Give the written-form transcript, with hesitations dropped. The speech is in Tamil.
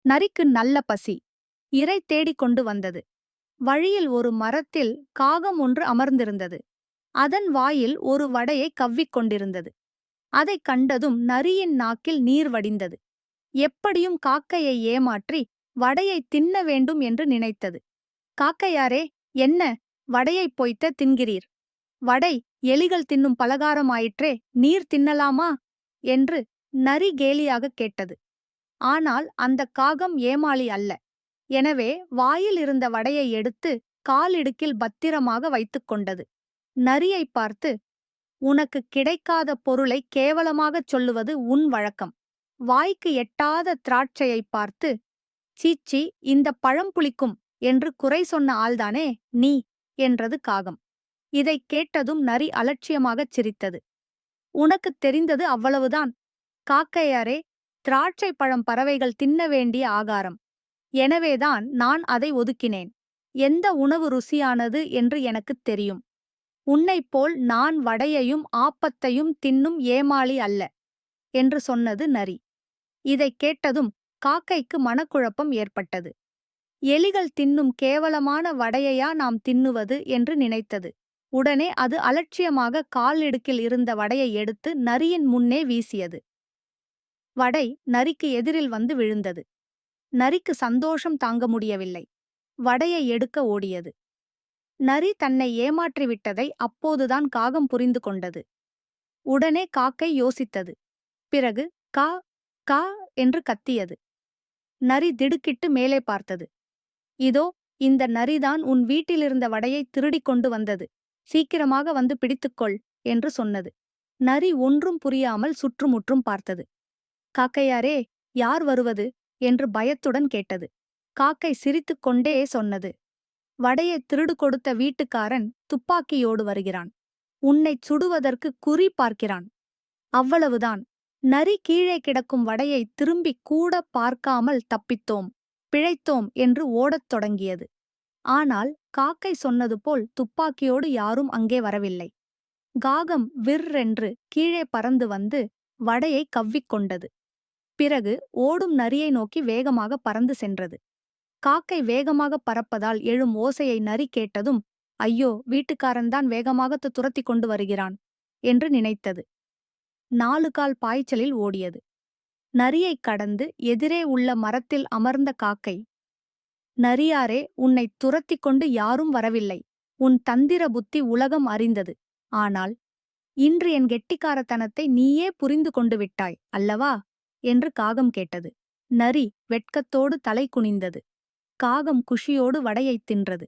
நரிக்கு நல்ல பசி. இரை தேடிக் கொண்டு வந்தது. வழியில் ஒரு மரத்தில் காகம் ஒன்று அமர்ந்திருந்தது. அதன் வாயில் ஒரு வடையை கவ்விக் கொண்டிருந்தது. அதைக் கண்டதும் நரியின் நாக்கில் நீர் வடிந்தது. எப்படியும் காக்கையை ஏமாற்றி வடையை தின்ன வேண்டும் என்று நினைத்தது. காக்கையாரே, என்ன வடையைப் பொய்த்த தின்கிறீர்? வடை எலிகள் தின்னும் பலகாரமாயிற்றே, நீர் தின்னலாமா என்று நரி கேலியாகக் கேட்டது. ஆனால் அந்தக் காகம் ஏமாளி அல்ல. எனவே வாயில் இருந்த வடையை எடுத்து காலிடுக்கில் பத்திரமாக வைத்துக் கொண்டது. நரியைப் பார்த்து, உனக்கு கிடைக்காத பொருளை கேவலமாகச் சொல்லுவது உன் வழக்கம். வாய்க்கு எட்டாத திராட்சையைப் பார்த்து, சீச்சி, இந்தப் பழம் புளிக்கும் என்று குறை சொன்ன ஆள்தானே நீ என்றது காகம். இதைக் கேட்டதும் நரி அலட்சியமாகச் சிரித்தது. உனக்குத் தெரிந்தது அவ்வளவுதான். காக்கையாரே, திராட்சை பழம் பறவைகள் தின்ன வேண்டிய ஆகாரம். எனவேதான் நான் அதை ஒதுக்கினேன். எந்த உணவு ருசியானது என்று எனக்குத் தெரியும். உன்னைப்போல் நான் வடையையும் ஆப்பத்தையும் தின்னும் ஏமாளி அல்ல என்று சொன்னது நரி. இதைக் கேட்டதும் காக்கைக்கு மனக்குழப்பம் ஏற்பட்டது. எலிகள் தின்னும் கேவலமான வடையையா நாம் தின்னுவது என்று நினைத்தது. உடனே அது அலட்சியமாக காலிடுக்கில் இருந்த வடையை எடுத்து நரியின் முன்னே வீசியது. வடை நரிக்கு எதிரில் வந்து விழுந்தது. நரிக்கு சந்தோஷம் தாங்க முடியவில்லை. வடையை எடுக்க ஓடியது. நரி தன்னை ஏமாற்றிவிட்டதை அப்போதுதான் காகம் புரிந்து கொண்டது. உடனே காக்கை யோசித்தது. பிறகு கா கா என்று கத்தியது. நரி திடுக்கிட்டு மேலே பார்த்தது. இதோ, இந்த நரிதான் உன் வீட்டிலிருந்த வடையை திருடிக் கொண்டு வந்தது. சீக்கிரமாக வந்து பிடித்துக்கொள் என்று சொன்னது. நரி ஒன்றும் புரியாமல் சுற்றுமுற்றும் பார்த்தது. காக்கையாரே, யார் வருவது என்று பயத்துடன் கேட்டது. காக்கை சிரித்துக்கொண்டே சொன்னது. வடையை திருடு கொடுத்த வீட்டுக்காரன் துப்பாக்கியோடு வருகிறான். உன்னைச் சுடுவதற்கு குறி பார்க்கிறான். அவ்வளவுதான். நரி கீழே கிடக்கும் வடையை திரும்பிக் கூட பார்க்காமல் தப்பித்தோம், பிழைத்தோம் என்று ஓடத் தொடங்கியது. ஆனால் காக்கை சொன்னது போல் துப்பாக்கியோடு யாரும் அங்கே வரவில்லை. காகம் விர்ரென்று கீழே பறந்து வந்து வடையை கவ்விக்கொண்டது. பிறகு ஓடும் நரியை நோக்கி வேகமாக பறந்து சென்றது. காக்கை வேகமாக பறப்பதால் எழும் ஓசையை நரி கேட்டதும், ஐயோ, வீட்டுக்காரன்தான் வேகமாக துரத்திக் கொண்டு வருகிறான் என்று நினைத்தது. 4 கால் பாய்ச்சலில் ஓடியது. நரியைக் கடந்து எதிரே உள்ள மரத்தில் அமர்ந்த காக்கை, நரியாரே, உன்னைத் துரத்திக் கொண்டு யாரும் வரவில்லை. உன் தந்திர புத்தி உலகம் அறிந்தது. ஆனால் இன்று என் கெட்டிக்காரத்தனத்தை நீயே புரிந்து கொண்டு விட்டாய் அல்லவா என்று காகம் கேட்டது. நரி வெட்கத்தோடு தலை குனிந்தது. காகம் குஷியோடு வடையைத் தின்றது.